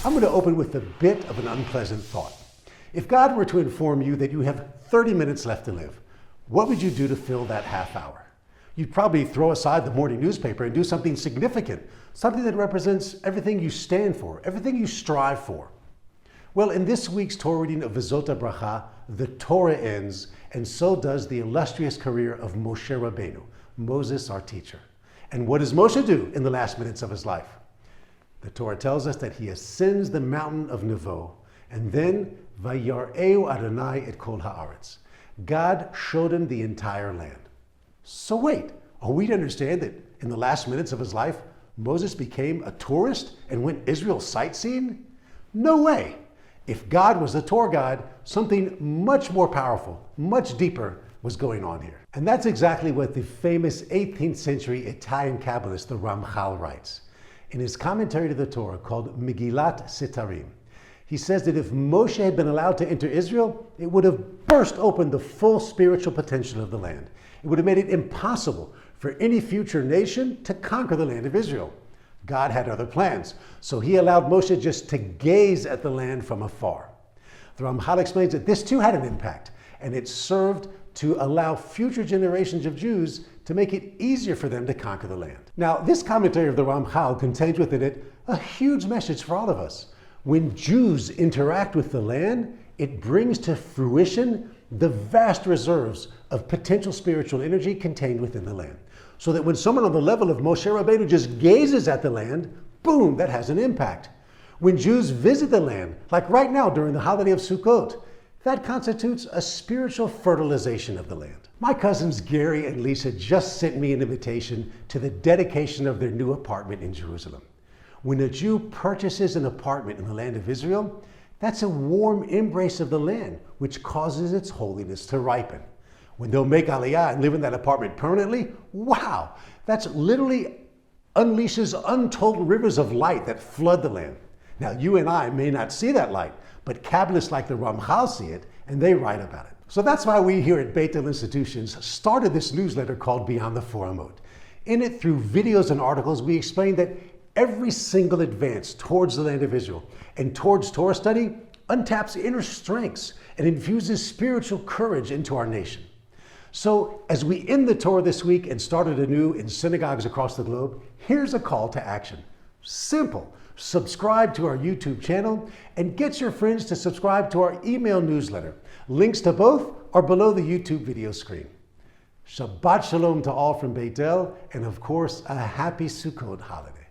I'm going to open with a bit of an unpleasant thought. If God were to inform you that you have 30 minutes left to live, what would you do to fill that half hour? You'd probably throw aside the morning newspaper and do something significant, something that represents everything you stand for, everything you strive for. Well, in this week's Torah reading of Vezot HaBracha, the Torah ends, and so does the illustrious career of Moshe Rabbeinu, Moses, our teacher. And what does Moshe do in the last minutes of his life? The Torah tells us that he ascends the mountain of Nevo, and then Vayar'eu Adonai et kol haaretz. God showed him the entire land. So wait, are we to understand that in the last minutes of his life, Moses became a tourist and went Israel sightseeing? No way. If God was the tour guide, something much more powerful, much deeper was going on here. And that's exactly what the famous 18th century Italian Kabbalist, the Ramchal, writes. In his commentary to the Torah called Megillat Sitarim, he says that if Moshe had been allowed to enter Israel, it would have burst open the full spiritual potential of the land. It would have made it impossible for any future nation to conquer the land of Israel. God had other plans, so he allowed Moshe just to gaze at the land from afar. The Ramchal explains that this too had an impact, and it served to allow future generations of Jews to make it easier for them to conquer the land. Now, this commentary of the Ramchal contains within it a huge message for all of us. When Jews interact with the land, it brings to fruition the vast reserves of potential spiritual energy contained within the land. So that when someone on the level of Moshe Rabbeinu just gazes at the land, boom, that has an impact. When Jews visit the land, like right now during the holiday of Sukkot, that constitutes a spiritual fertilization of the land. My cousins Gary and Lisa just sent me an invitation to the dedication of their new apartment in Jerusalem. When a Jew purchases an apartment in the land of Israel, that's a warm embrace of the land, which causes its holiness to ripen. When they'll make Aliyah and live in that apartment permanently, wow, that's literally unleashes untold rivers of light that flood the land. Now, you and I may not see that light, but Kabbalists like the Ramchal see it, and they write about it. So that's why we here at Beit El Institutions started this newsletter called Beyond the Four Amot. In it, through videos and articles, we explain that every single advance towards the land of Israel and towards Torah study untaps inner strengths and infuses spiritual courage into our nation. So as we end the Torah this week and started anew in synagogues across the globe, here's a call to action. Simple. Subscribe to our YouTube channel and get your friends to subscribe to our email newsletter. Links to both are below the YouTube video screen. Shabbat Shalom to all from Beit El, and of course, a happy Sukkot holiday.